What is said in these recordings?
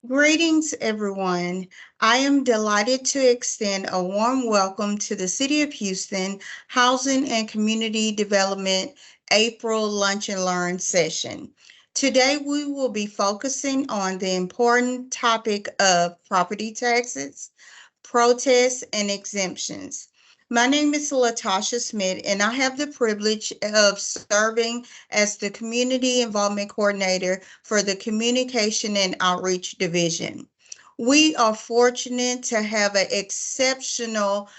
Greetings, everyone. I am delighted to extend a warm welcome to the City of Houston Housing and Community Development April Lunch and Learn session. Today, we will be focusing on the important topic of property taxes, protests, and exemptions. My name is Latasha Smith, and I have the privilege of serving as the Community Involvement Coordinator for the Communication and Outreach Division. We are fortunate to have an exceptional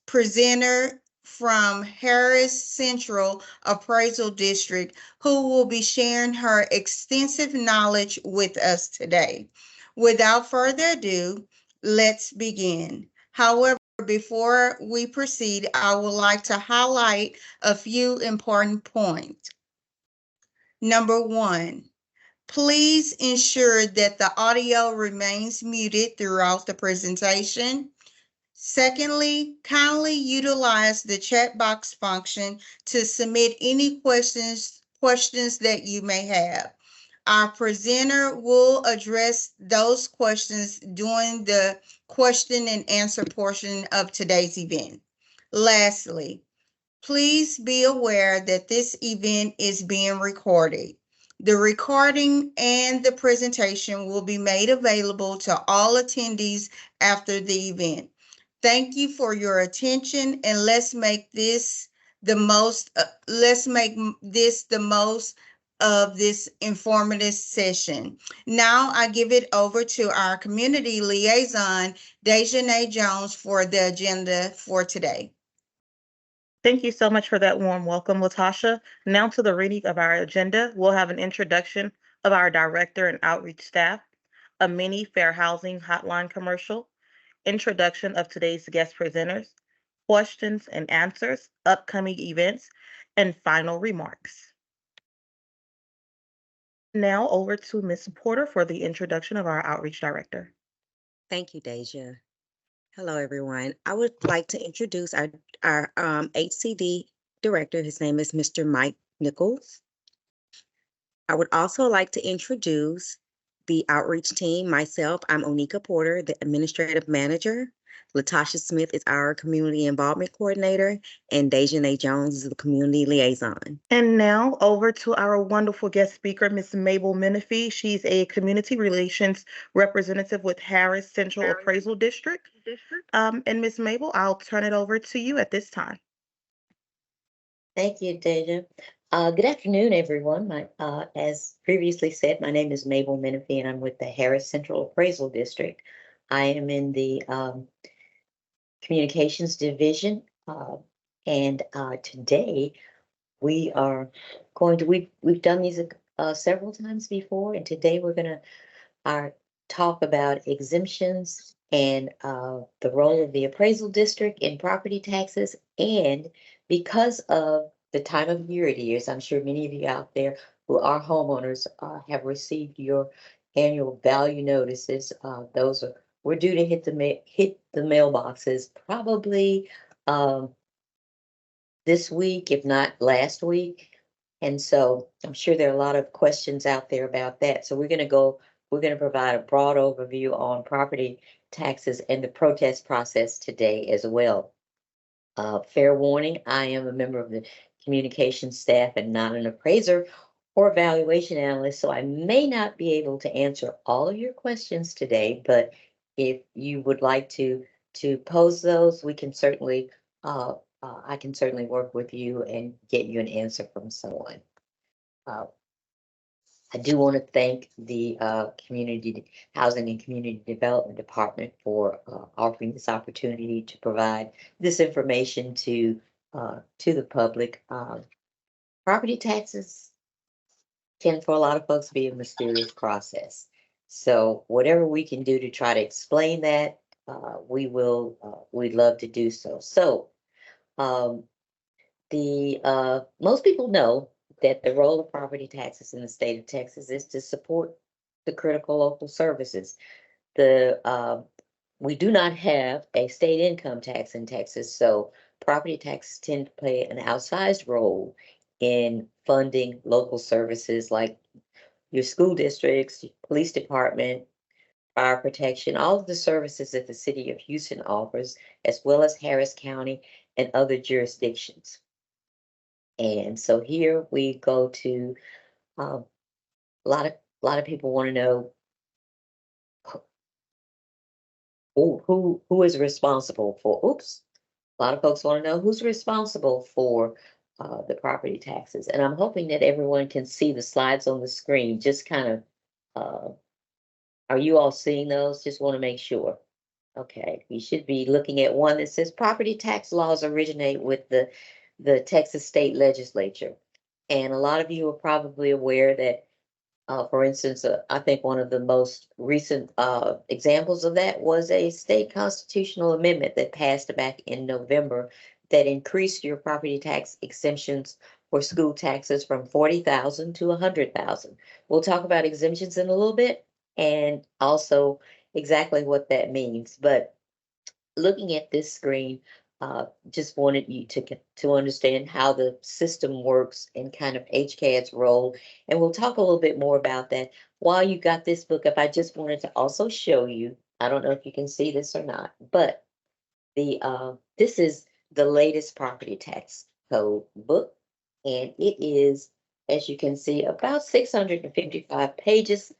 presenter from Harris Central Appraisal District who will be sharing her extensive knowledge with us today. Without further ado, let's begin. However, before we proceed, I would like to highlight a few important points. Number one, please ensure that the audio remains muted throughout the presentation. Secondly, kindly utilize the chat box function to submit any questions that you may have. Our presenter will address those questions during the question and answer portion of today's event. Lastly, please be aware that this event is being recorded. The recording and the presentation will be made available to all attendees after the event. Thank you for your attention, and let's make this the most of this informative session. Now I give it over to our community liaison, Dejanay Jones, for the agenda for today. Thank you so much for that warm welcome, Latasha. Now to the reading of our agenda. We'll have an introduction of our director and outreach staff, a mini fair housing hotline commercial, introduction of today's guest presenters, questions and answers, upcoming events, and final remarks. Now over to Ms. Porter for the introduction of our outreach director. Thank you, Deja. Hello, everyone. I would like to introduce our HCD director. His name is Mr. Mike Nichols. I would also like to introduce the outreach team. Myself, I'm Onika Porter, the administrative manager. Latasha Smith is our community involvement coordinator, and Dejanay Jones is the community liaison. And now over to our wonderful guest speaker, Ms. Mabel Menifee. She's a community relations representative with Harris Central Appraisal District. And Ms. Mabel, I'll turn it over to you at this time. Thank you, Deja. Good afternoon, everyone. As previously said, my name is Mabel Menifee, and I'm with the Harris Central Appraisal District. I am in the Communications Division, and today we are going to, we've done these several times before, and today we're going to talk about exemptions and the role of the appraisal district in property taxes. And because of the time of year it is, I'm sure many of you out there who are homeowners have received your annual value notices. We're due to hit the mailboxes probably this week, if not last week. And so I'm sure there are a lot of questions out there about that. So we're going to provide a broad overview on property taxes and the protest process today as well. Fair warning, I am a member of the communications staff and not an appraiser or valuation analyst, so I may not be able to answer all of your questions today, but if you would like to pose those, we can certainly I can certainly work with you and get you an answer from someone. I do want to thank the Community Housing and Community Development Department for offering this opportunity to provide this information to the public. Property taxes tend for a lot of folks to be a mysterious process. So whatever we can do to try to explain that, we'd love to do so. So most people know that the role of property taxes in the state of Texas is to support the critical local services. We do not have a state income tax in Texas, so property taxes tend to play an outsized role in funding local services like your school districts, your police department, fire protection, all of the services that the city of Houston offers, as well as Harris County and other jurisdictions. And so here we go to a lot of people want to know who is responsible for. Oops, a lot of folks want to know who's responsible for the property taxes, and I'm hoping that everyone can see the slides on the screen. Just kind of, are you all seeing those? Just want to make sure. Okay, you should be looking at one that says property tax laws originate with the Texas State Legislature. And a lot of you are probably aware that, for instance, I think one of the most recent examples of that was a state constitutional amendment that passed back in November that increased your property tax exemptions for school taxes from 40,000 to 100,000. We'll talk about exemptions in a little bit and also exactly what that means. But looking at this screen, just wanted you to understand how the system works and kind of HCAD's role. And we'll talk a little bit more about that. While you got this book up, I just wanted to also show you, I don't know if you can see this or not, but this is the latest property tax code book. And it is, as you can see, about 655 pages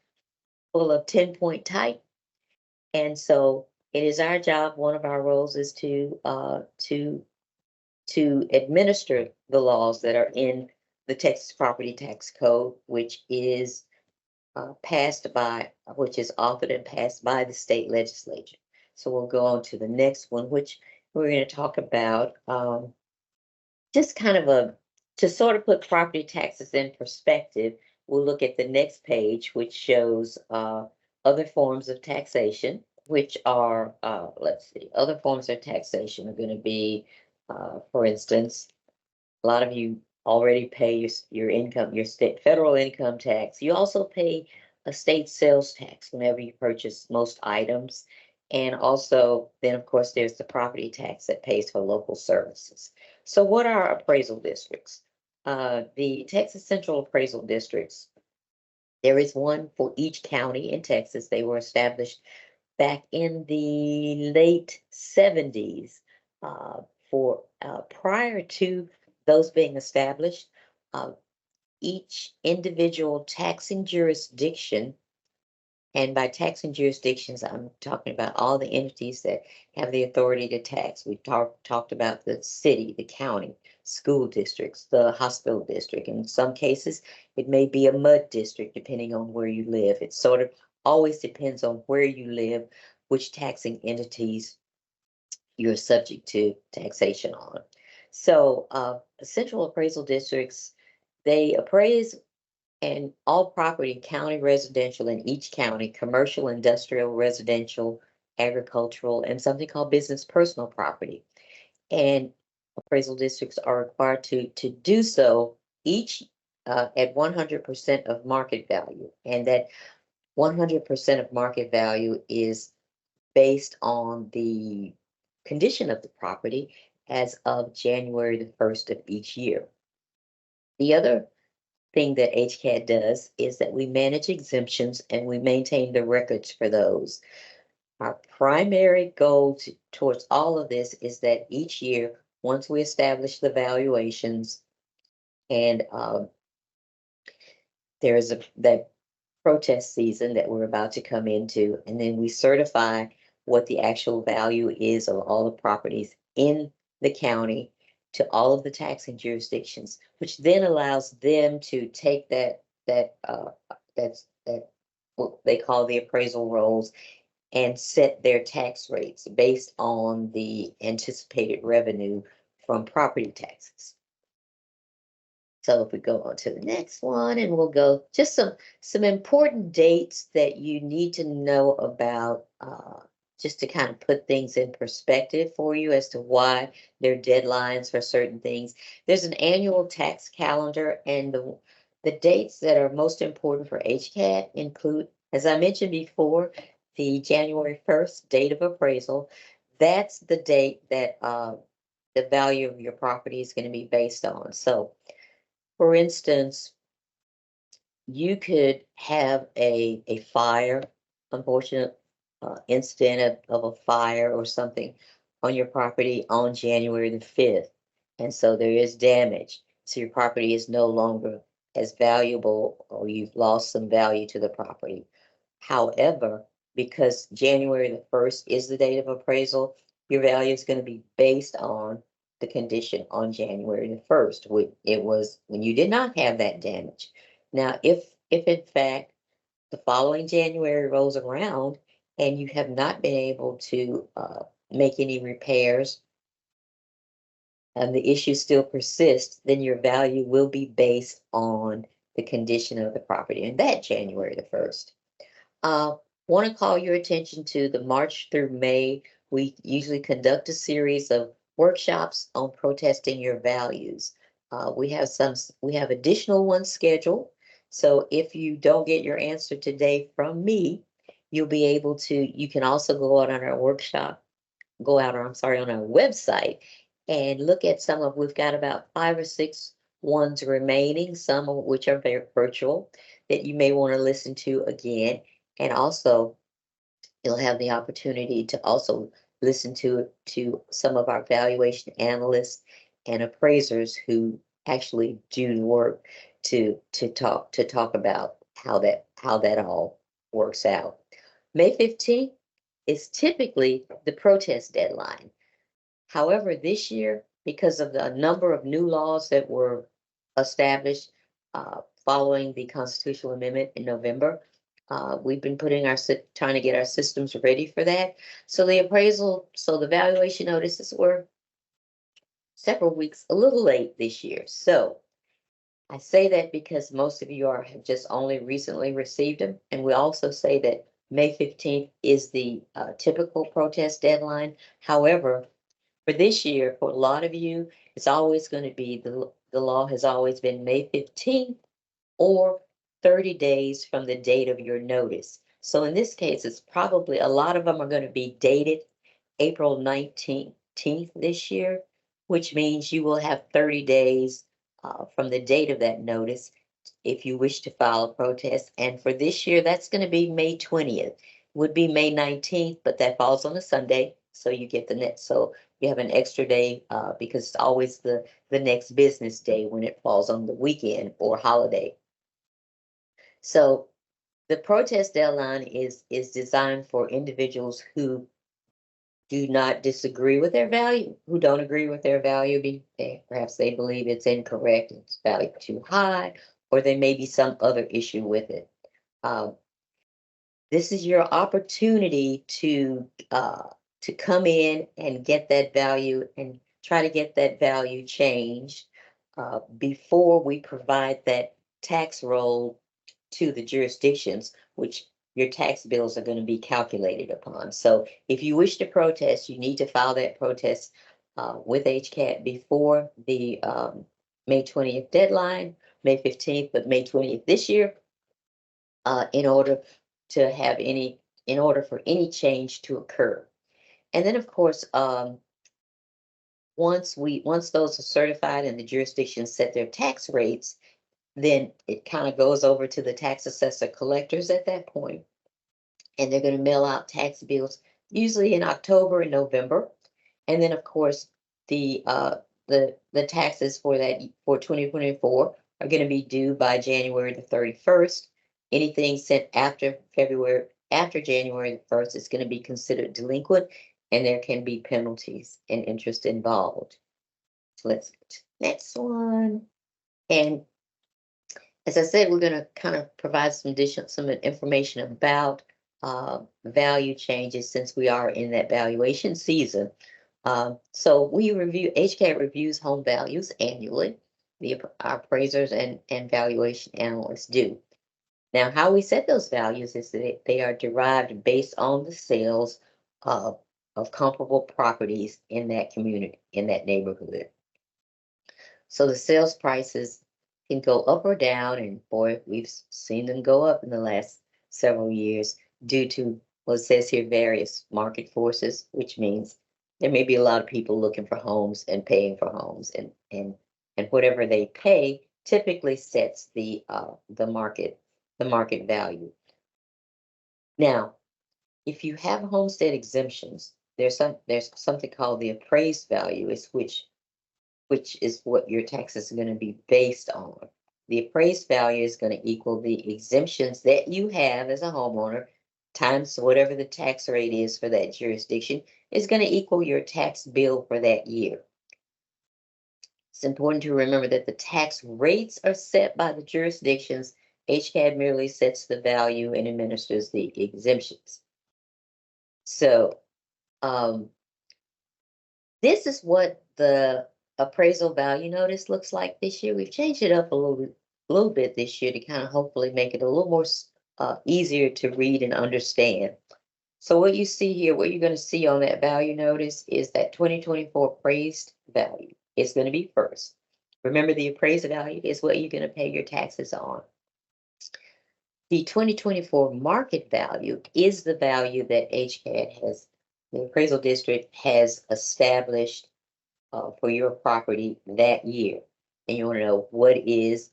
full of 10-point type. And so it is our job, one of our roles is to administer the laws that are in the Texas Property Tax Code, which is which is authored and passed by the state legislature. So we'll go on to the next one, which we're going to talk about just kind of to sort of put property taxes in perspective. We'll look at the next page, which shows other forms of taxation, which are, let's see, other forms of taxation are going to be, for instance, a lot of you already pay your income, your federal income tax. You also pay a state sales tax whenever you purchase most items. And also, then of course, there's the property tax that pays for local services. So what are appraisal districts? The Texas Central Appraisal Districts, there is one for each county in Texas. They were established back in the late 70s. Prior to those being established, each individual taxing jurisdiction, and by taxing jurisdictions, I'm talking about all the entities that have the authority to tax. We talked about the city, the county, school districts, the hospital district. In some cases, it may be a mud district, depending on where you live. It sort of always depends on where you live, which taxing entities you're subject to taxation on. So central appraisal districts, they appraise and all property, county residential in each county, commercial, industrial, residential, agricultural, and something called business personal property. And appraisal districts are required to do so each at 100% of market value. And that 100% of market value is based on the condition of the property as of January the 1st of each year. The other thing that HCAD does is that we manage exemptions and we maintain the records for those. Our primary goal towards all of this is that each year, once we establish the valuations and there is that protest season that we're about to come into, and then we certify what the actual value is of all the properties in the county to all of the taxing jurisdictions, which then allows them to take that what they call the appraisal rolls and set their tax rates based on the anticipated revenue from property taxes. So if we go on to the next one, and we'll go just some important dates that you need to know about, just to kind of put things in perspective for you as to why there are deadlines for certain things. There's an annual tax calendar, and the dates that are most important for HCAD include As I mentioned before, the January 1st date of appraisal, that's the date that the value of your property is going to be based on. So, for instance, you could have a fire, unfortunate incident of a fire or something on your property on January the 5th. And so there is damage. So your property is no longer as valuable, or you've lost some value to the property. However, because January the 1st is the date of appraisal, your value is going to be based on the condition on January the 1st. It was when you did not have that damage. Now, if in fact the following January rolls around and you have not been able to make any repairs and the issue still persists, then your value will be based on the condition of the property, and that January the 1st. Want to call your attention to the March through May. We usually conduct a series of workshops on protesting your values. We have additional ones scheduled. So if you don't get your answer today from me, you'll be able to, you can also go out on our workshop, on our website and look at we've got about 5 or 6 ones remaining, some of which are very virtual that you may want to listen to again. And also, you'll have the opportunity to also listen to some of our valuation analysts and appraisers who actually do the work to talk about how that all works out. May 15th is typically the protest deadline. However, this year, because of the number of new laws that were established following the constitutional amendment in November, we've been trying to get our systems ready for that. So the valuation notices were several weeks a little late this year. So I say that because most of you have just only recently received them. And we also say that May 15th is the typical protest deadline. However, for this year, for a lot of you, it's always going to be the law has always been May 15th or 30 days from the date of your notice. So in this case, it's probably a lot of them are going to be dated April 19th this year, which means you will have 30 days from the date of that notice if you wish to file a protest. And for this year, that's going to be May 20th. Would be May 19th, but that falls on a Sunday, so you get the next. So you have an extra day because it's always the next business day when it falls on the weekend or holiday. So the protest deadline is designed for individuals who do not disagree with their value, who don't agree with their value. Perhaps they believe it's incorrect, it's valued too high, or there may be some other issue with it. This is your opportunity to come in and get that value and try to get that value changed before we provide that tax roll to the jurisdictions, which your tax bills are going to be calculated upon. So if you wish to protest, you need to file that protest with HCAT before the May 20th deadline, May 15th, but May 20th this year, in order for any change to occur. And then of course, once those are certified and the jurisdictions set their tax rates, then it kind of goes over to the tax assessor collectors at that point, and they're going to mail out tax bills usually in October and November. And then of course the taxes for 2024 are going to be due by January the 31st. Anything sent after January the 1st is going to be considered delinquent, and there can be penalties and interest involved. So let's go to the next one. And as I said, we're going to kind of provide some information about value changes since we are in that valuation season. So HCAT reviews home values annually. Our appraisers and valuation analysts do. Now, how we set those values is that they are derived based on the sales of comparable properties in that community, in that neighborhood. So the sales prices can go up or down, and boy, we've seen them go up in the last several years due to what it says here, various market forces, which means there may be a lot of people looking for homes and paying for homes, and whatever they pay typically sets the market value. Now, if you have homestead exemptions, there's something called the appraised value, is which is what your taxes are going to be based on. The appraised value is going to equal the exemptions that you have as a homeowner times whatever the tax rate is for that jurisdiction is going to equal your tax bill for that year. It's important to remember that the tax rates are set by the jurisdictions. HCAD merely sets the value and administers the exemptions. So this is what the appraisal value notice looks like this year. We've changed it up a little bit this year to kind of hopefully make it a little more easier to read and understand. So what you see here, what you're going to see on that value notice is that 2024 appraised value is going to be first. Remember, the appraised value is what you're going to pay your taxes on. The 2024 market value is the value that HCAD has, the appraisal district has established for your property that year. And you want to know what is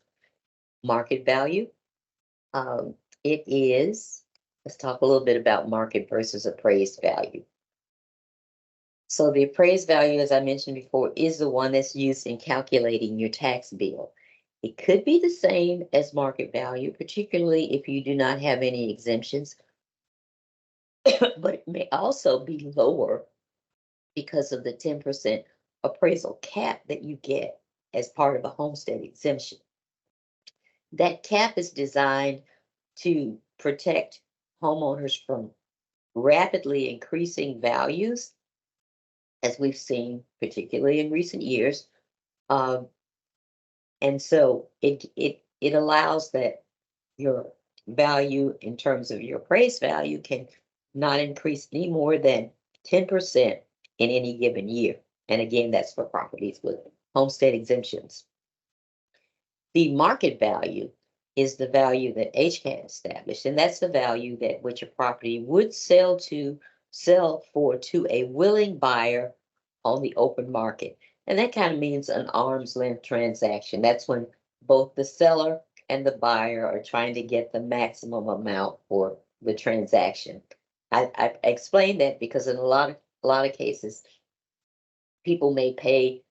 market value? It is, let's talk a little bit about market versus appraised value. So the appraised value, as I mentioned before, is the one that's used in calculating your tax bill. It could be the same as market value, particularly if you do not have any exemptions, but it may also be lower because of the 10% appraisal cap that you get as part of a homestead exemption. That cap is designed to protect homeowners from rapidly increasing values, as we've seen, particularly in recent years. And so it allows that your value in terms of your appraised value can not increase any more than 10% in any given year. And again, that's for properties with homestead exemptions. The market value is the value that HCAD established, and that's the value that which a property would sell for to a willing buyer on the open market. And that kind of means an arm's length transaction. That's when both the seller and the buyer are trying to get the maximum amount for the transaction. I explained that because in a lot of cases, people may pay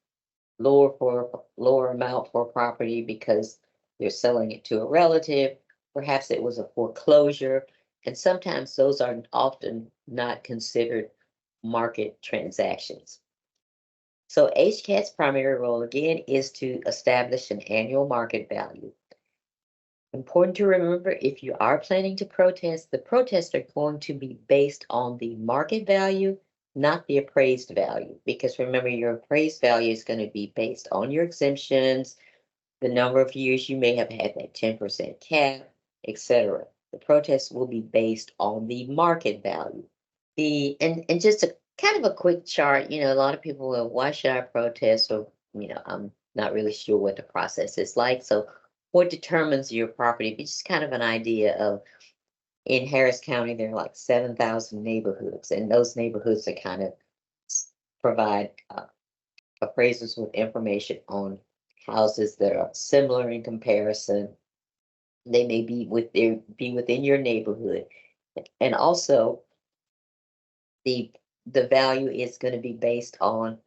lower amount for a property because they're selling it to a relative. Perhaps it was a foreclosure, and sometimes those are often not considered market transactions. So HCAD's primary role, again, is to establish an annual market value. Important to remember, if you are planning to protest, the protests are going to be based on the market value, not the appraised value, because remember, your appraised value is going to be based on your exemptions, the number of years you may have had that 10% cap, etc. The protest will be based on the market value. And just a kind of a quick chart, a lot of people will, why should I protest? Or, I'm not really sure what the process is like. So what determines your property? Just kind of an idea of, in Harris County, there are like 7,000 neighborhoods, and those neighborhoods are kind of provide appraisers with information on houses that are similar in comparison. They may be within your neighborhood, and also the value is going to be based on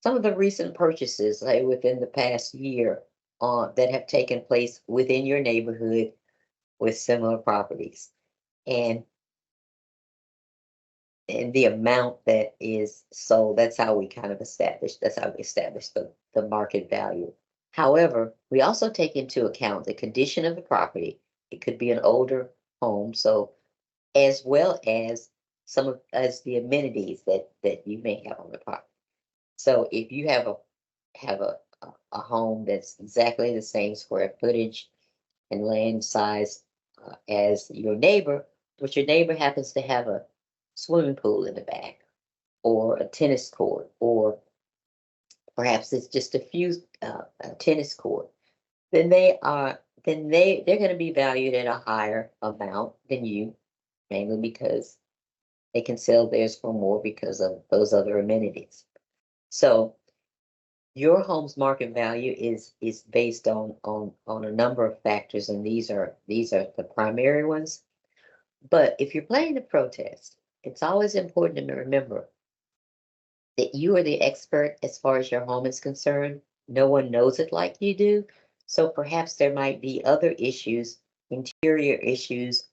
some of the recent purchases, like within the past year, that have taken place within your neighborhood with similar properties, and the amount that is sold. That's how we establish the market value. However, we also take into account the condition of the property. It could be an older home, so as well as as the amenities that you may have on the property. So if you have a home that's exactly the same square footage and land size as your neighbor, but your neighbor happens to have a swimming pool in the back, or a tennis court, or perhaps it's just a few tennis court, then then they're going to be valued at a higher amount than you, mainly because they can sell theirs for more because of those other amenities. So your home's market value is based on a number of factors, and these are the primary ones. But if you're planning to protest, it's always important to remember that you are the expert as far as your home is concerned. No one knows it like you do. So perhaps there might be other issues, interior issues,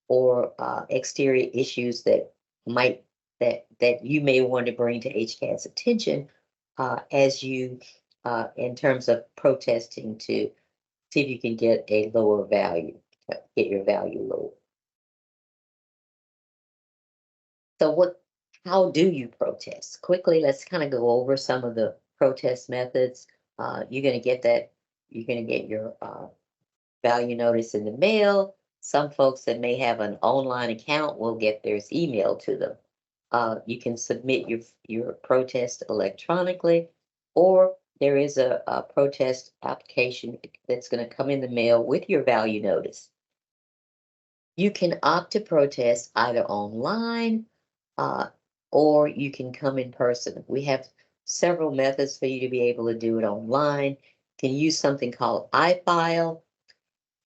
or exterior issues that might that you may want to bring to HCAT's attention as you in terms of protesting to see if you can get a lower value, get your value lower. So how do you protest? Quickly, let's kind of go over some of the protest methods. You're going to get your value notice in the mail. Some folks that may have an online account will get theirs emailed to them. You can submit your protest electronically, or there is a protest application that's going to come in the mail with your value notice. You can opt to protest either online or you can come in person. We have several methods for you to be able to do it online. You can use something called iFile,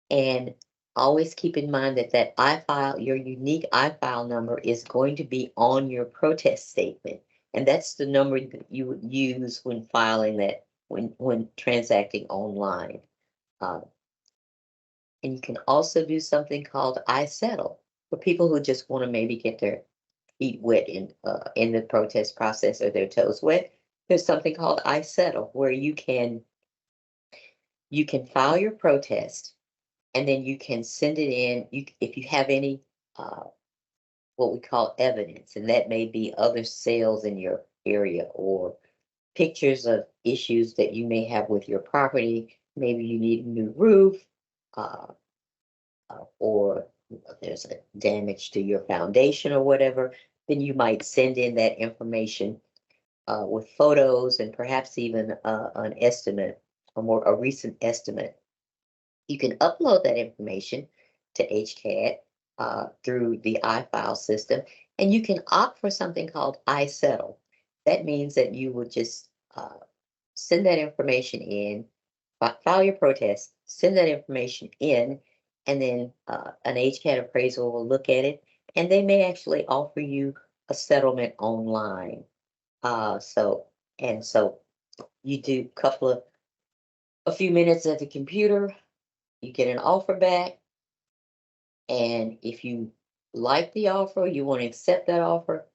and always keep in mind that iFile, your unique iFile number, is going to be on your protest statement, and that's the number that you would use when filing that when transacting online. And you can also do something called iSettle for people who just want to maybe get their feet wet in the protest process or their toes wet. There's something called iSettle where you can file your protest, and then you can send it in. If you have any what we call evidence, and that may be other sales in your area or pictures of issues that you may have with your property. Maybe you need a new roof, or there's a damage to your foundation or whatever, then you might send in that information with photos and perhaps even an estimate, a recent estimate. You can upload that information to HCAT through the iFile system, and you can opt for something called iSettle. That means that you would just send that information in, file your protest, send that information in, and then an HCAT appraiser will look at it, and they may actually offer you a settlement online. So you do a few minutes at the computer, you get an offer back, and if you like the offer, you want to accept that offer,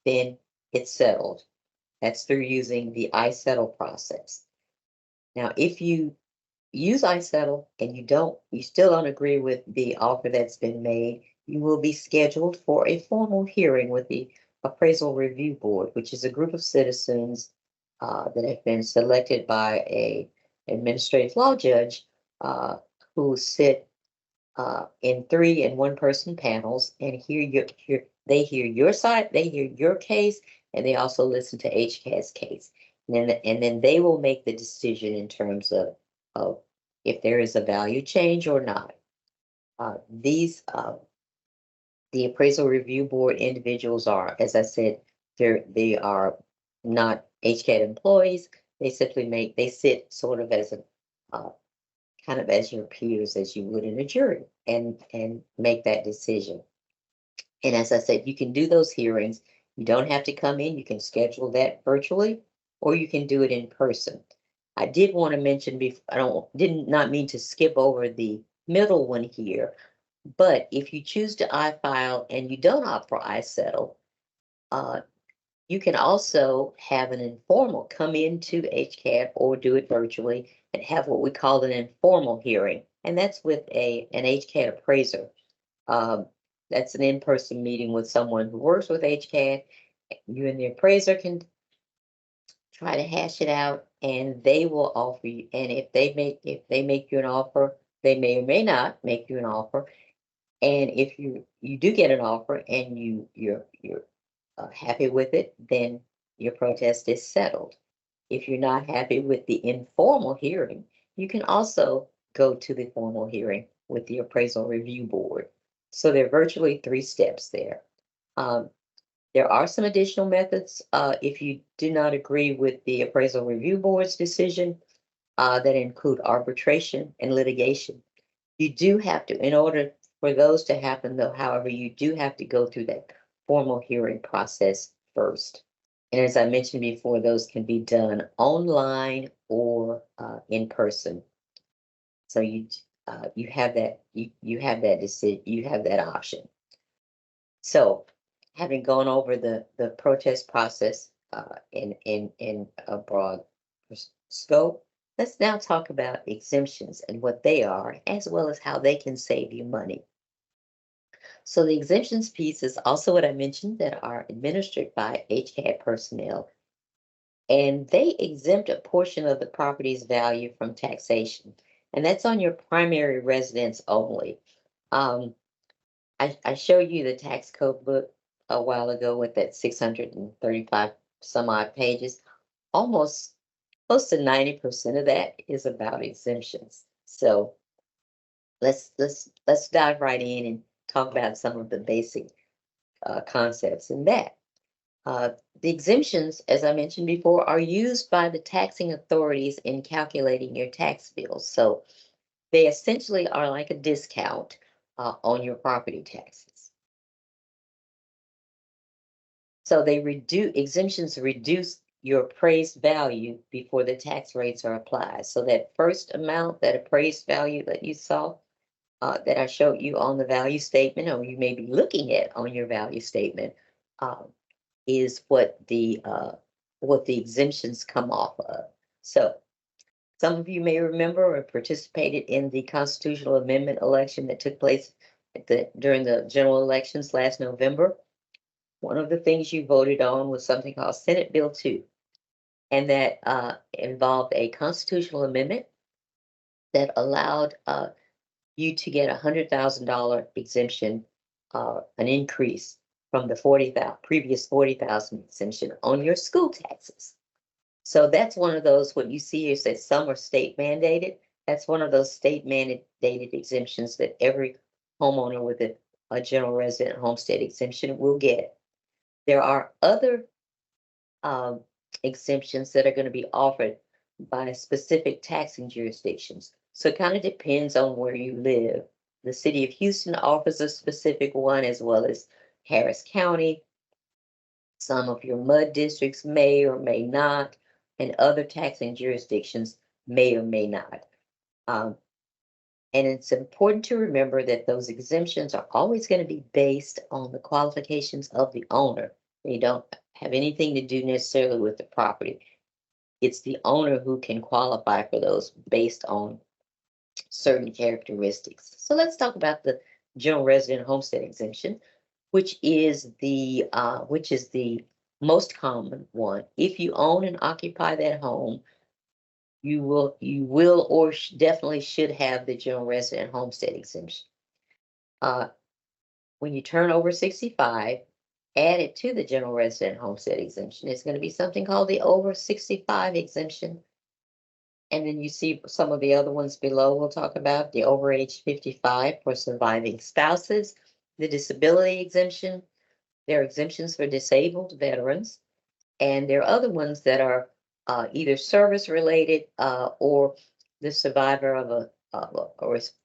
then it's settled. That's through using the iSettle process. Now, if you use iSettle and you still don't agree with the offer that's been made, you will be scheduled for a formal hearing with the Appraisal Review Board, which is a group of citizens that have been selected by a administrative law judge who sit in 3 and 1 person panels and they hear your side, they hear your case, and they also listen to HCAT's case. And then they will make the decision in terms of if there is a value change or not. The Appraisal Review Board individuals are, as I said, they are not HCAT employees. They sit sort of as a kind of as your peers as you would in a jury and make that decision. And as I said, you can do those hearings. You don't have to come in. You can schedule that virtually, or you can do it in person. I did want to mention before, did not mean to skip over the middle one here, but if you choose to iFile and you don't opt for iSettle, you can also have an informal come into HCAT or do it virtually and have what we call an informal hearing. And that's with an HCAT appraiser. That's an in-person meeting with someone who works with HCAT. You and the appraiser can try to hash it out, and they will offer you. And if they make you an offer, they may or may not make you an offer. And if you do get an offer and you're happy with it, then your protest is settled. If you're not happy with the informal hearing, you can also go to the formal hearing with the appraisal review board. So there are virtually 3 steps there. There are some additional methods if you do not agree with the appraisal review board's decision that include arbitration and litigation. You do have to, in order for those to happen though, however, you do have to go through that formal hearing process first. And as I mentioned before, those can be done online or in person. So you have that you have that decision, you have that option. So having gone over the protest process in a broad scope, let's now talk about exemptions and what they are, as well as how they can save you money. So the exemptions piece is also what I mentioned that are administered by HCAD personnel, and they exempt a portion of the property's value from taxation, and that's on your primary residence only. I showed you the tax code book a while ago with that 635 some odd pages. Almost close to 90% of that is about exemptions. So let's dive right in and talk about some of the basic concepts in that. The exemptions, as I mentioned before, are used by the taxing authorities in calculating your tax bills. So they essentially are like a discount on your property taxes. So they exemptions reduce your appraised value before the tax rates are applied. So that first amount, that appraised value that you saw, that I showed you on the value statement, or you may be looking at on your value statement, is what the exemptions come off of. So some of you may remember or participated in the constitutional amendment election that took place during the general elections last November. One of the things you voted on was something called Senate Bill 2, and that involved a constitutional amendment that allowed you to get $100,000 exemption, an increase from the previous 40,000 exemption on your school taxes. So that's one of those, what you see here says some are state mandated. That's one of those state mandated exemptions that every homeowner with a general resident homestead exemption will get. There are other exemptions that are going to be offered by specific taxing jurisdictions. So it kind of depends on where you live. The city of Houston offers a specific one, as well as Harris County. Some of your MUD districts may or may not, and other taxing jurisdictions may or may not. And it's important to remember that those exemptions are always going to be based on the qualifications of the owner. They don't have anything to do necessarily with the property. It's the owner who can qualify for those based on certain characteristics. So let's talk about the general resident homestead exemption, which is the most common one. If you own and occupy that home, you will or definitely should have the general resident homestead exemption. When you turn over 65, added to the general resident homestead exemption is going to be something called the over 65 exemption. And then you see some of the other ones below we'll talk about, the over age 55 for surviving spouses, the disability exemption. There are exemptions for disabled veterans, and there are other ones that are either service related or the survivor of a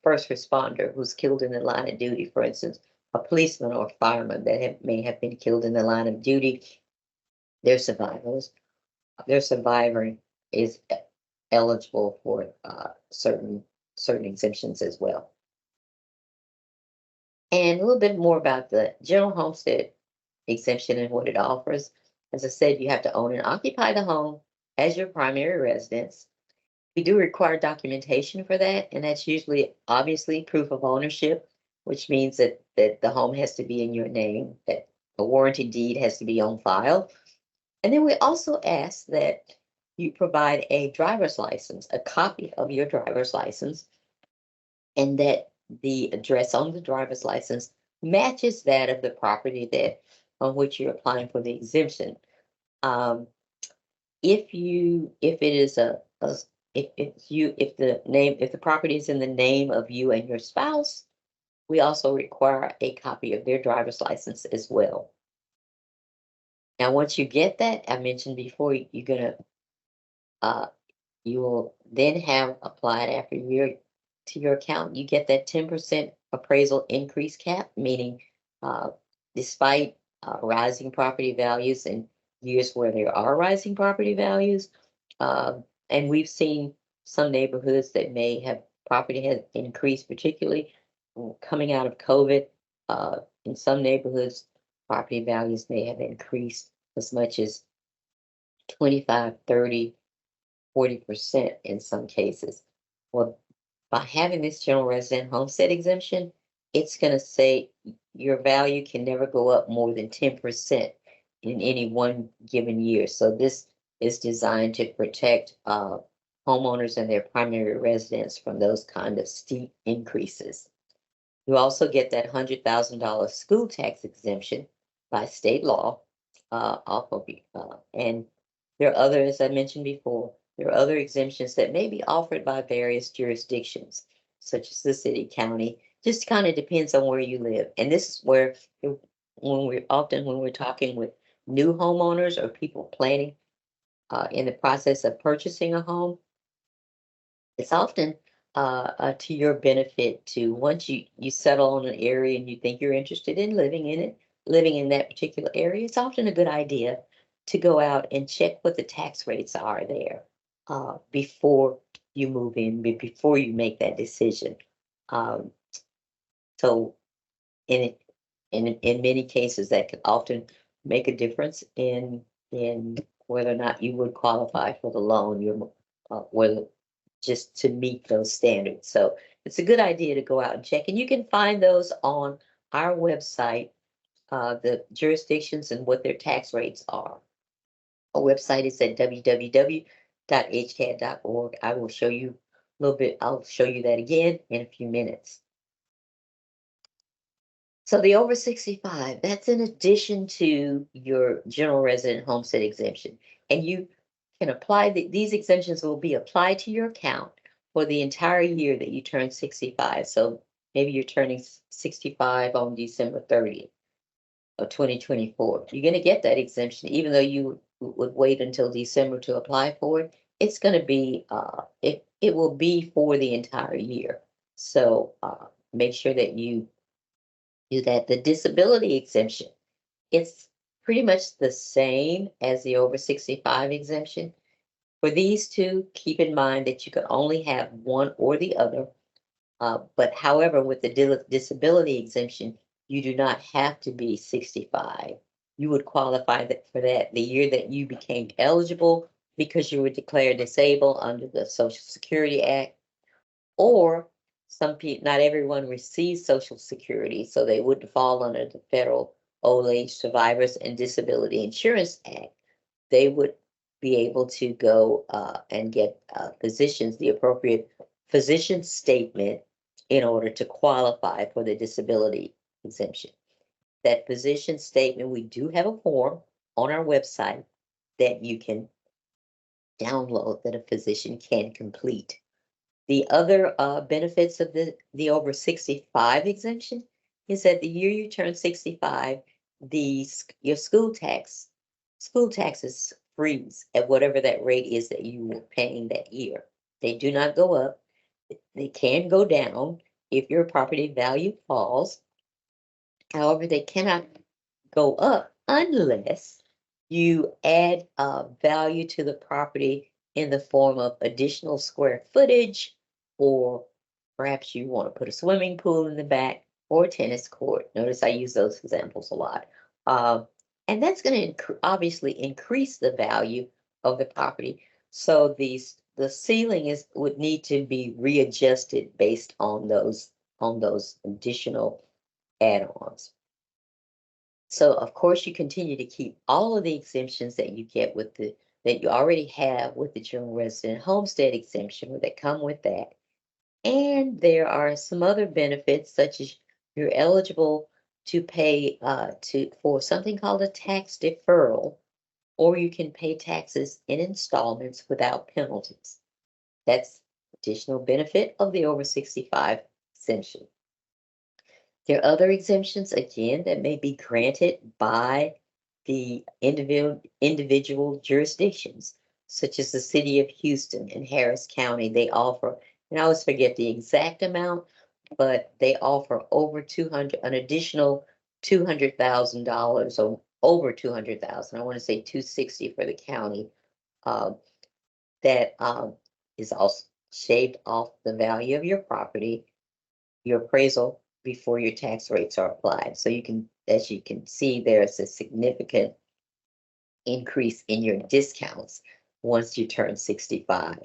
first responder who's killed in the line of duty, for instance, a policeman or fireman that may have been killed in the line of duty. They're survivors. Their survivor is eligible for certain exemptions as well. And a little bit more about the general homestead exemption and what it offers. As I said, you have to own and occupy the home as your primary residence. We do require documentation for that, and that's usually obviously proof of ownership, which means that the home has to be in your name, that a warranty deed has to be on file. And then we also ask that you provide a driver's license, a copy of your driver's license, and that the address on the driver's license matches that of the property that on which you're applying for the exemption. If it is if the property is in the name of you and your spouse, we also require a copy of their driver's license as well. Now, once you get that, I mentioned before, you're gonna, you will then have applied after a year to your account. You get that 10% appraisal increase cap, meaning despite rising property values and years where there are rising property values, and we've seen some neighborhoods that may have property has increased, particularly coming out of COVID. In some neighborhoods, property values may have increased as much as 25, 30, 40% in some cases. Well, by having this general resident homestead exemption, it's going to say your value can never go up more than 10% in any one given year. So this is designed to protect homeowners and their primary residents from those kind of steep increases. You also get that $100,000 school tax exemption by state law off of and there are other, as I mentioned before, there are other exemptions that may be offered by various jurisdictions, such as the city, county. Just kind of depends on where you live. And this is where, when we're talking with new homeowners or people planning in the process of purchasing a home, it's often to your benefit to, once you settle on an area and you think you're interested in living in it, living in that particular area, it's often a good idea to go out and check what the tax rates are there before you move in, before you make that decision. So in many cases, that can often make a difference in whether or not you would qualify for the loan. Whether just to meet those standards. So it's a good idea to go out and check, and you can find those on our website, the jurisdictions and what their tax rates are. Our website is at www.hcad.org. I will show you a little bit. I'll show you that again in a few minutes. So the over 65, that's in addition to your general resident homestead exemption. And you can apply, these exemptions will be applied to your account for the entire year that you turn 65. So maybe you're turning 65 on December 30th of 2024. You're going to get that exemption, even though you would wait until December to apply for it. It's going to be, it will be for the entire year. So make sure that you do that. The disability exemption, it's pretty much the same as the over 65 exemption. For these two, keep in mind that you can only have one or the other. But however, with the disability exemption, you do not have to be 65. You would qualify for that the year that you became eligible because you were declared disabled under the Social Security Act, or some people, not everyone receives Social Security, so they wouldn't fall under the Federal Old Age Survivors and Disability Insurance Act. They would be able to go and get the appropriate physician statement in order to qualify for the disability exemption. That physician statement, we do have a form on our website that you can download that a physician can complete. The other benefits of the over 65 exemption is that the year you turn 65, your school taxes freeze at whatever that rate is that you were paying that year. They do not go up. They can go down if your property value falls. However, they cannot go up unless you add value to the property in the form of additional square footage, or perhaps you want to put a swimming pool in the back or a tennis court. Notice I use those examples a lot. And that's going to obviously increase the value of the property. So the ceiling would need to be readjusted based on those additional add-ons. So of course you continue to keep all of the exemptions that you get that you already have with the general resident homestead exemption that come with that. And there are some other benefits, such as you're eligible to pay for something called a tax deferral, or you can pay taxes in installments without penalties. That's additional benefit of the over 65 exemption. There are other exemptions, again, that may be granted by the individual jurisdictions, such as the city of Houston and Harris County. They offer, and I always forget the exact amount, but they offer over 200, an additional $200,000 or over 200,000. I want to say 260 for the county. That is also shaved off the value of your property, your appraisal before your tax rates are applied. So you can, as you can see, there's a significant increase in your discounts once you turn 65.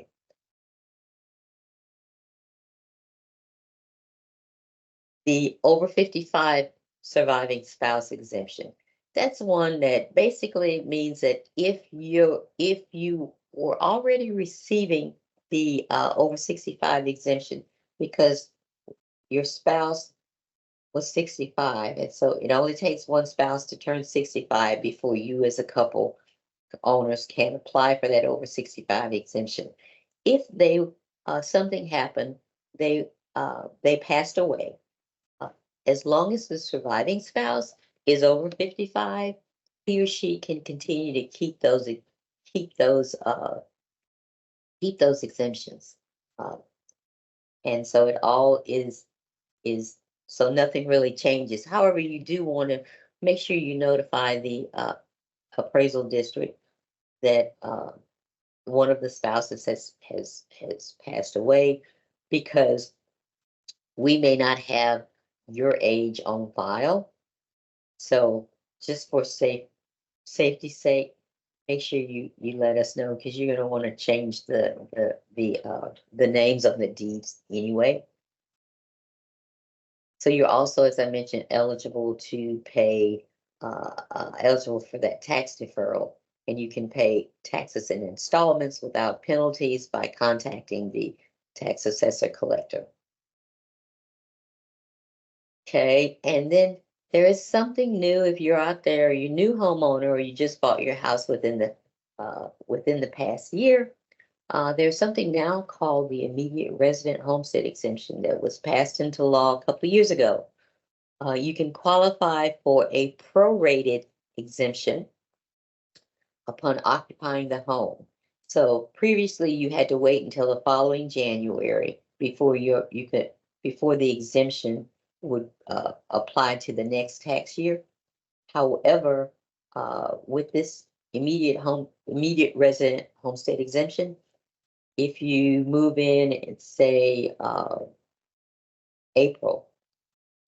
The over 55 surviving spouse exemption. That's one that basically means that if you were already receiving the over 65 exemption because your spouse was 65, and so it only takes one spouse to turn 65 before you as a couple owners can apply for that over 65 exemption. If they something happened, they passed away, as long as the surviving spouse is over 55, he or she can continue to keep those keep those exemptions. Uh, and so it all is so nothing really changes. However, you do want to make sure you notify the appraisal district that one of the spouses has passed away, because we may not have your age on file. So just for safety's sake, make sure you let us know, because you're going to want to change the names of the deeds anyway. So you're also, as I mentioned, eligible to pay eligible for that tax deferral, and you can pay taxes in installments without penalties by contacting the tax assessor collector. Okay, and then there is something new. If you're out there, you're a new homeowner, or you just bought your house within the past year, there's something now called the immediate resident homestead exemption that was passed into law a couple of years ago. You can qualify for a prorated exemption upon occupying the home. So previously you had to wait until the following January before before the exemption would apply to the next tax year. However, with this immediate resident homestead exemption, if you move in and say April,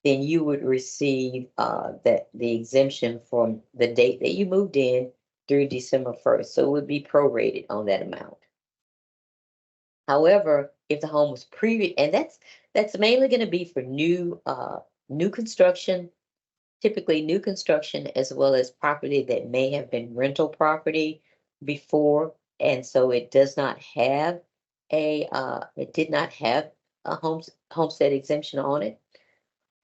then you would receive the exemption from the date that you moved in through December 1st. So it would be prorated on that amount. However, if the home was previous, and that's mainly going to be for new construction, typically new construction, as well as property that may have been rental property before, and so it does not have it did not have a homestead exemption on it.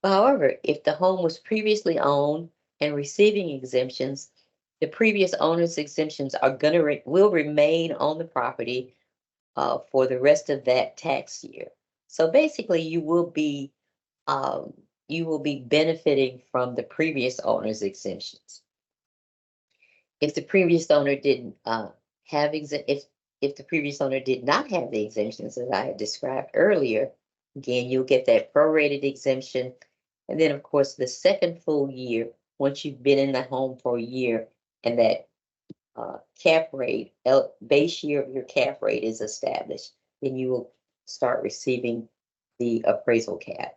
However, if the home was previously owned and receiving exemptions, the previous owner's exemptions are will remain on the property for the rest of that tax year. So basically, you will be benefiting from the previous owner's exemptions. If the previous owner didn't have if the previous owner did not have the exemptions as I had described earlier, again, you'll get that prorated exemption. And then, of course, the second full year, once you've been in the home for a year and that cap rate, base year of your cap rate is established, then you will start receiving the appraisal cap.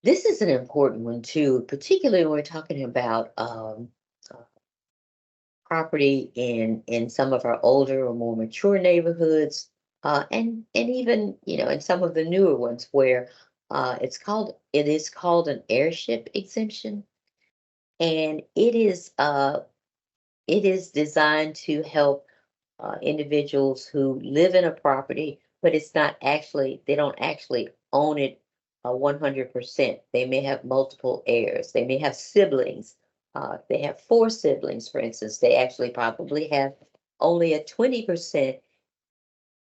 This is an important one too, particularly when we're talking about property in some of our older or more mature neighborhoods, and even in some of the newer ones where it is called an heirship exemption, and it is designed to help individuals who live in a property, but they don't actually own it 100%. They may have multiple heirs. They may have siblings. They have 4 siblings, for instance. They actually probably have only a 20%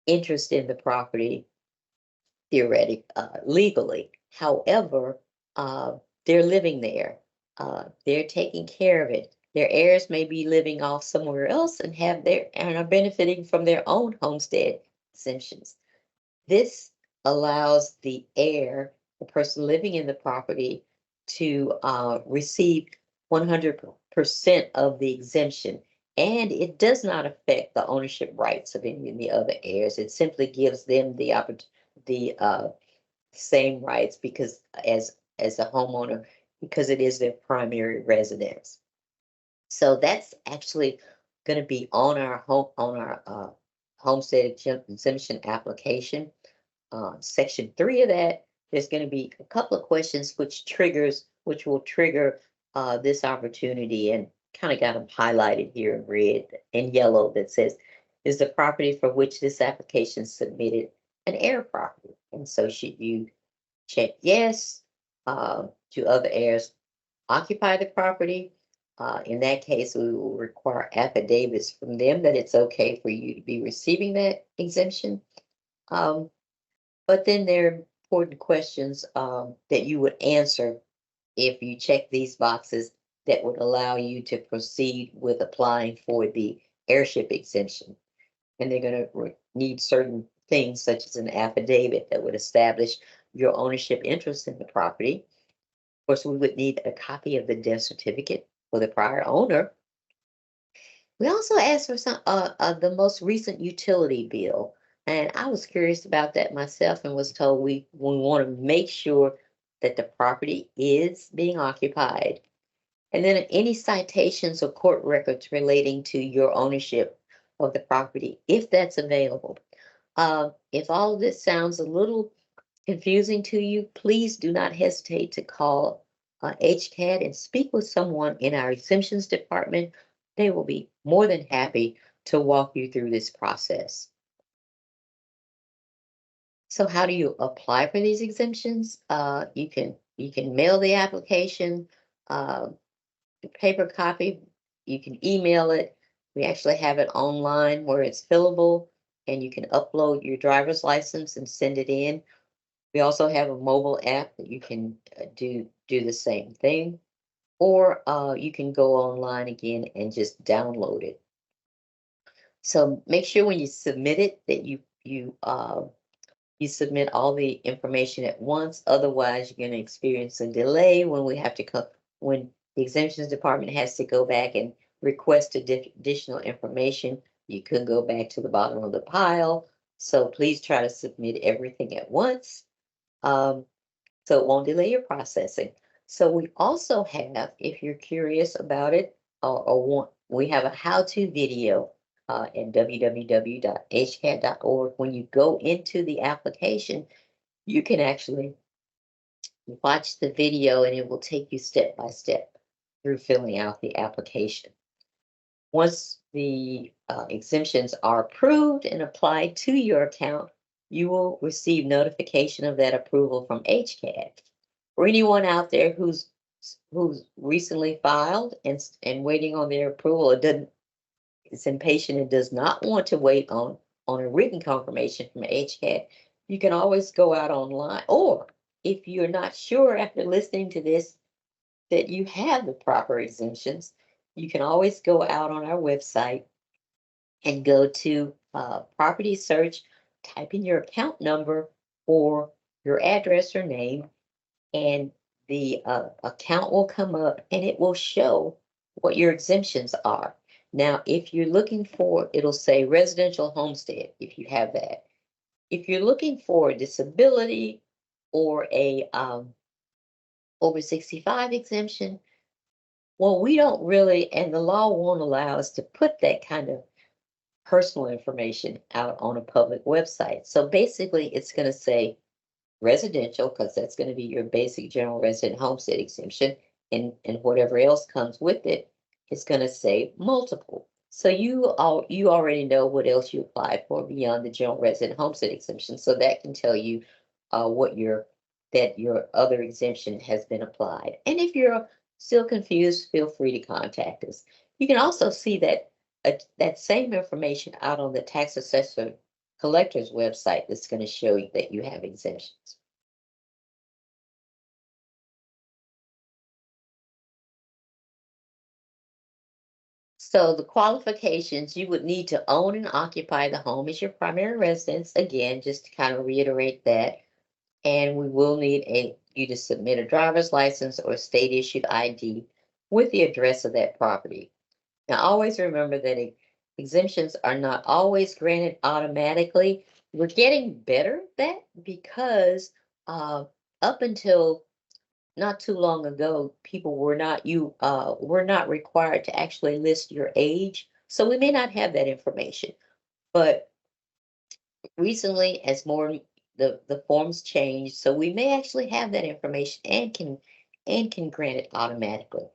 interest in the property, legally. However, they're living there. They're taking care of it. Their heirs may be living off somewhere else and are benefiting from their own homestead exemptions. This allows the heir, the person living in the property, to receive 100% of the exemption. And it does not affect the ownership rights of any of the other heirs. It simply gives them the same rights because as a homeowner, because it is their primary residence. So that's actually going to be on our homestead exemption application. Section 3 of that, there's going to be a couple of questions which will trigger this opportunity, and kind of got them highlighted here in red and yellow that says, is the property for which this application submitted an heir property? And so should you check yes, do other heirs occupy the property? In that case, we will require affidavits from them that it's okay for you to be receiving that exemption. But then there are important questions that you would answer if you check these boxes that would allow you to proceed with applying for the heirship exemption. And they're going to need certain things such as an affidavit that would establish your ownership interest in the property. Of course, we would need a copy of the death certificate for the prior owner. We also asked for the most recent utility bill. And I was curious about that myself and was told we want to make sure that the property is being occupied. And then any citations or court records relating to your ownership of the property, if that's available. If all of this sounds a little confusing to you, please do not hesitate to call HCAD and speak with someone in our exemptions department. They will be more than happy to walk you through this process. So how do you apply for these exemptions? You can mail the application, the paper copy, you can email it. We actually have it online where it's fillable, and you can upload your driver's license and send it in. We also have a mobile app that you can do the same thing, or you can go online again and just download it. So make sure when you submit it that you submit all the information at once. Otherwise, you're going to experience a delay when the exemptions department has to go back and request additional information. You could go back to the bottom of the pile. So please try to submit everything at once, so it won't delay your processing. So we also have, if you're curious about it we have a how-to video at www.hcad.org. When you go into the application, you can actually watch the video and it will take you step by step through filling out the application. Once the exemptions are approved and applied to your account, you will receive notification of that approval from HCAD. For anyone out there who's recently filed and waiting on their approval, is impatient and does not want to wait on a written confirmation from HCAD, you can always go out online. Or if you're not sure after listening to this that you have the proper exemptions, you can always go out on our website and go to property search, type in your account number or your address or name, and the account will come up and it will show what your exemptions are. Now, if you're looking for, it'll say residential homestead, if you have that. If you're looking for a disability or a over 65 exemption, well, we don't really, and the law won't allow us to put that kind of personal information out on a public website. So basically, it's going to say residential, because that's going to be your basic general resident homestead exemption, and whatever else comes with it, it's going to say multiple. So you already know what else you applied for beyond the general resident homestead exemption. So that can tell you that your other exemption has been applied. And if you're still confused, feel free to contact us. You can also see that that same information out on the tax assessor collector's website that's going to show you that you have exemptions. So the qualifications, you would need to own and occupy the home as your primary residence. Again, just to kind of reiterate that. And we will need you to submit a driver's license or state issued ID with the address of that property. Now, always remember that exemptions are not always granted automatically. We're getting better at that because up until not too long ago, people were not required to actually list your age. So we may not have that information. But recently, as more the forms change, so we may actually have that information and can grant it automatically.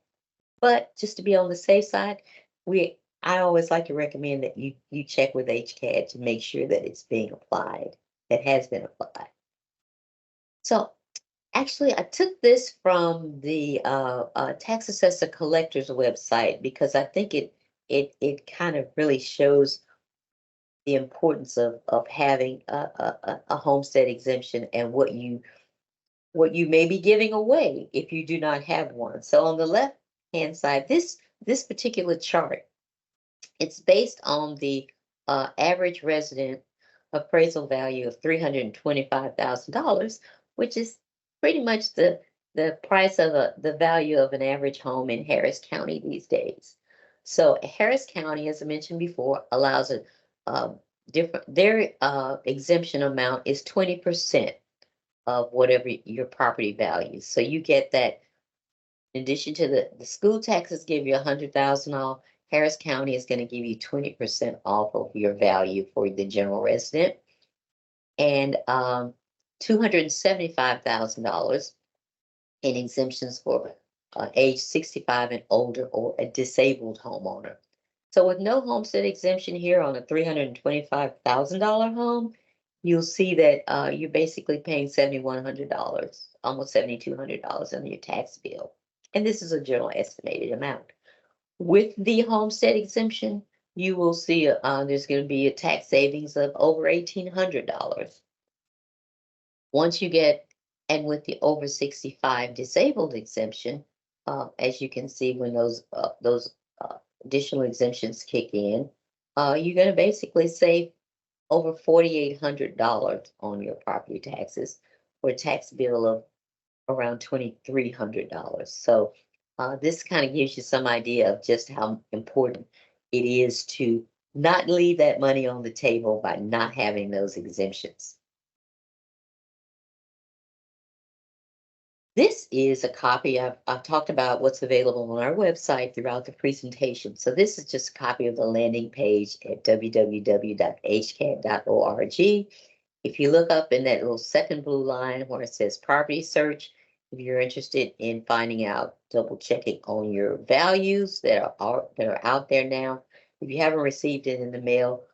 But just to be on the safe side, I always like to recommend that you check with HCAD to make sure that it's being applied, that has been applied. So actually, I took this from the tax assessor collector's website because I think it kind of really shows the importance of having a homestead exemption and what you may be giving away if you do not have one. So on the left hand side, this particular chart, it's based on the average resident appraisal value of $325,000, which is pretty much the price of the value of an average home in Harris County these days. So Harris County, as I mentioned before, allows a different, their exemption amount is 20% of whatever your property value. So you get that in addition to the school taxes give you $100,000 off. Harris County is going to give you 20% off of your value for the general resident, and $275,000 in exemptions for age 65 and older or a disabled homeowner. So with no homestead exemption here on a $325,000 home, you'll see that you're basically paying $7,100, almost $7,200 on your tax bill. And this is a general estimated amount. With the homestead exemption, you will see there's going to be a tax savings of over $1,800. Once you get, and with the over 65 disabled exemption, as you can see, when those additional exemptions kick in, you're going to basically save over $4,800 on your property taxes for a tax bill of around $2,300. So this kind of gives you some idea of just how important it is to not leave that money on the table by not having those exemptions. This is a copy. I've talked about what's available on our website throughout the presentation. So this is just a copy of the landing page at www.hcad.org. If you look up in that little second blue line where it says property search, if you're interested in finding out, double checking on your values that are out there now. If you haven't received it in the mail,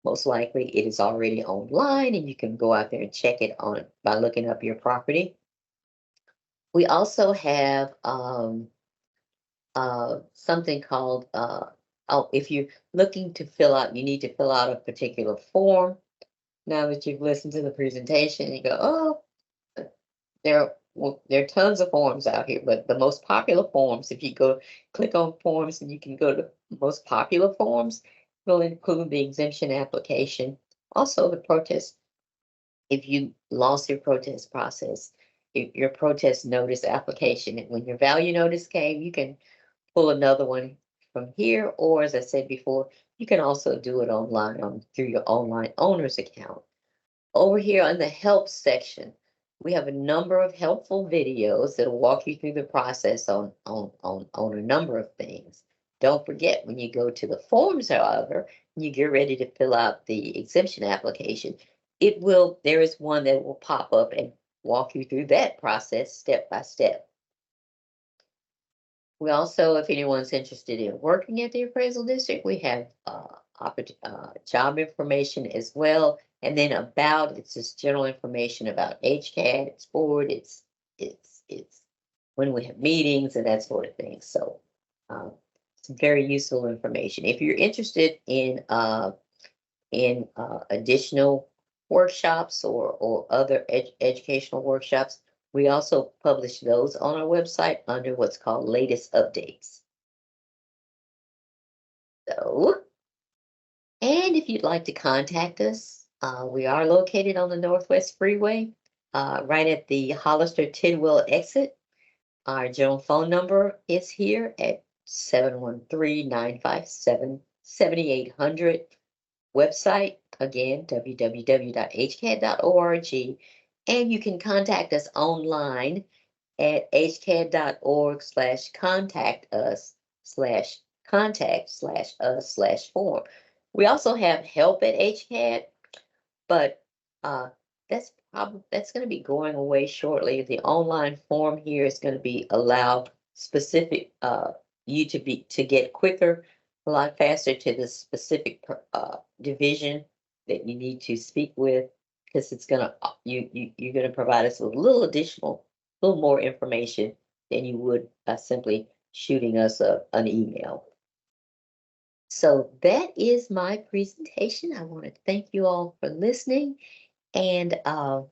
most likely it is already online and you can go out there and check it on by looking up your property. We also have something called, if you're looking to fill out, you need to fill out a particular form. Now that you've listened to the presentation, you go, oh, there are tons of forms out here, but the most popular forms, if you go click on forms and you can go to most popular forms, will include the exemption application, also the protest. If you lost your protest process, if your protest notice application, and when your value notice came, you can pull another one from here, or as I said before, you can also do it online through your online owner's account. Over here on the help section, we have a number of helpful videos that'll walk you through the process on a number of things. Don't forget, when you go to the forms, however, and you get ready to fill out the exemption application, there is one that will pop up and walk you through that process step by step. We also, if anyone's interested in working at the appraisal district, we have job information as well. And then it's just general information about HCAD, its board, it's when we have meetings and that sort of thing. So Some very useful information. If you're interested in additional workshops or other educational workshops, we also publish those on our website under what's called latest updates. So, and if you'd like to contact us, we are located on the Northwest Freeway, right at the Hollister Tidwell exit. Our general phone number is here at 713-957-7800. Website, again, www.hcad.org. And you can contact us online at hcad.org/contact us/contact/us/form. We also have help at HCAD, but that's going to be going away shortly. The online form here is going to be allow specific you to get quicker, a lot faster to the specific division that you need to speak with, because it's gonna you're gonna provide us with a little little more information than you would by simply shooting us an email. So that is my presentation. I want to thank you all for listening, and I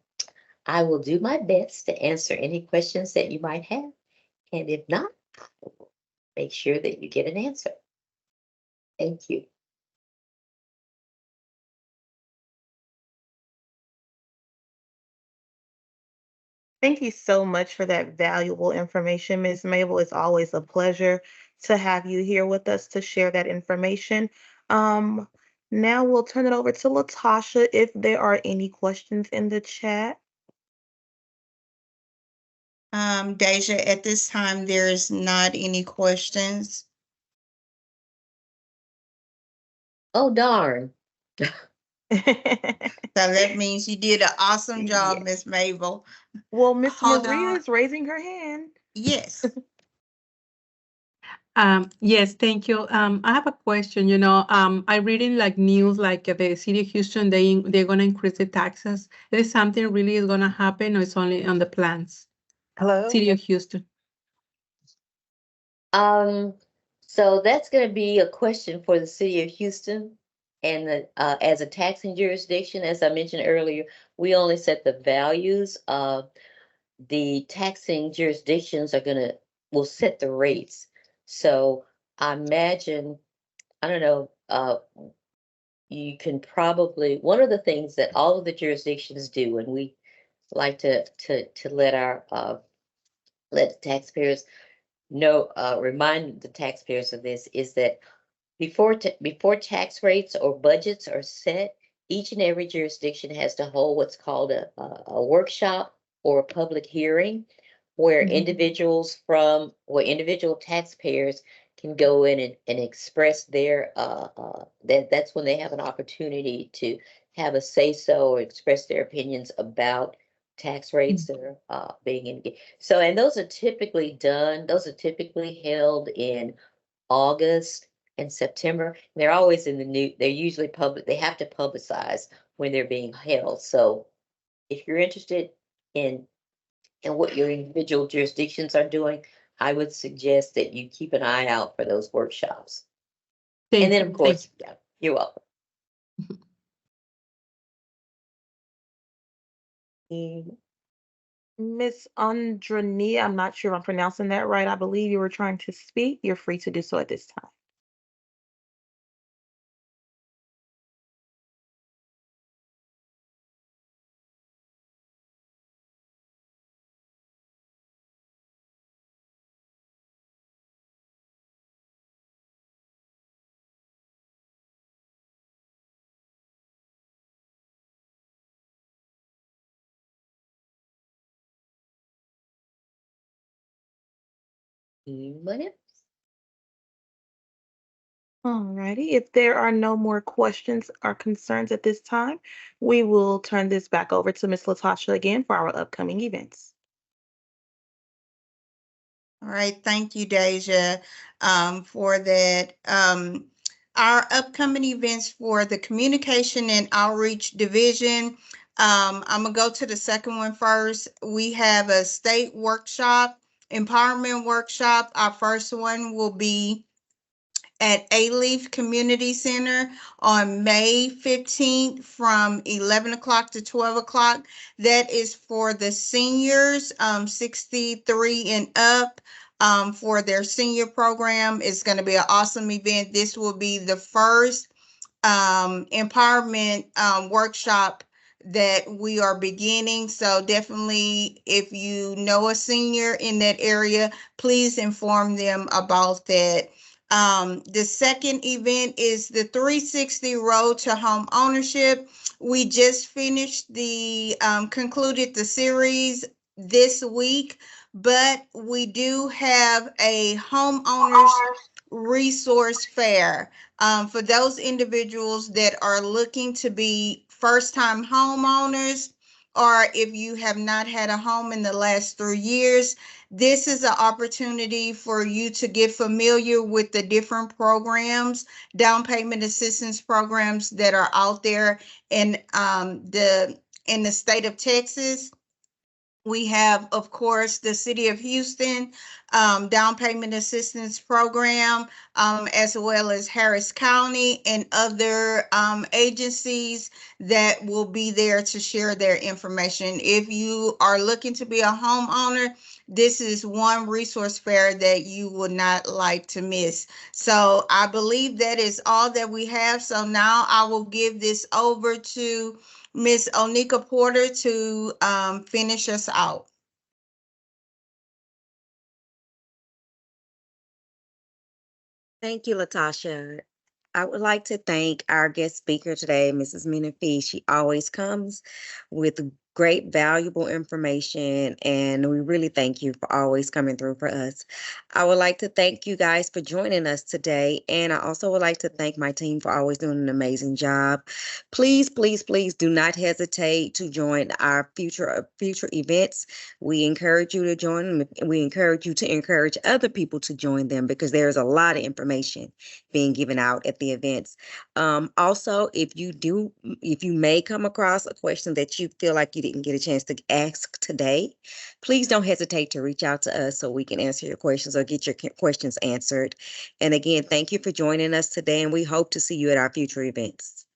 will do my best to answer any questions that you might have. And if not, I will make sure that you get an answer. Thank you. Thank you so much for that valuable information, Ms. Mabel. It's always a pleasure to have you here with us to share that information. Um, Now we'll turn it over to Latasha if there are any questions in the chat. Deja, at this time, there's not any questions. Oh, darn. So that means you did an awesome job, Yes. Miss Mabel. Well, Miss Hold Maria on. is raising her hand. Yes. Yes, thank you. I have a question. I read in like news, like the city of Houston, they're gonna increase the taxes. Is something really is gonna happen, or it's only on the plans? Hello? City of Houston. So that's going to be a question for the city of Houston. And as a taxing jurisdiction, as I mentioned earlier, we only set the values. The taxing jurisdictions will set the rates. So I imagine, I don't know, you can probably, one of the things that all of the jurisdictions do, and we like to let let the taxpayers know, remind the taxpayers of this, is that before tax rates or budgets are set, each and every jurisdiction has to hold what's called a workshop or a public hearing, where individual taxpayers can go in and express their that's when they have an opportunity to have a say so or express their opinions about tax rates that are being in. So, and those are typically held in August and September. They're always in the new, they're usually public, they have to publicize when they're being held. So if you're interested in what your individual jurisdictions are doing, I would suggest that you keep an eye out for those workshops. And then, of course, yeah, you're welcome. Miss Andrania, I'm not sure if I'm pronouncing that right. I believe you were trying to speak. You're free to do so at this time. Anybody? Alrighty. If there are no more questions or concerns at this time, we will turn this back over to Miss Latasha again for our upcoming events. All right. Thank you, Deja, for that. Our upcoming events for the Communication and Outreach Division. I'm going to go to the second one first. We have a state workshop, empowerment workshop. Our first one will be at A-Leaf Community Center on May 15th from 11 o'clock to 12 o'clock. That is for the seniors, 63 and up. For their senior program. It's going to be an awesome event. This will be the first empowerment workshop that we are beginning. So definitely, if you know a senior in that area, please inform them about that. The second event is the 360 Road to Home Ownership. We just finished concluded the series this week, but we do have a homeowners resource fair for those individuals that are looking to be first-time homeowners, or if you have not had a home in the last 3 years. This is an opportunity for you to get familiar with the different programs, down payment assistance programs that are out there in the state of Texas. We have, of course, the City of Houston down payment assistance program, as well as Harris County and other agencies that will be there to share their information. If you are looking to be a homeowner, this is one resource fair that you would not like to miss. So I believe that is all that we have. So now I will give this over to Miss Onika Porter to finish us out. Thank you, Latasha. I would like to thank our guest speaker today, Mrs. Menifee. She always comes with great, valuable information, and we really thank you for always coming through for us. I would like to thank you guys for joining us today, and I also would like to thank my team for always doing an amazing job. Please, please, please do not hesitate to join our future events. We encourage you to join them. We encourage you to encourage other people to join them because there's a lot of information being given out at the events. Also, if you may come across a question that you feel like you didn't get a chance to ask today, please don't hesitate to reach out to us so we can answer your questions or get your questions answered. And again, thank you for joining us today, and we hope to see you at our future events.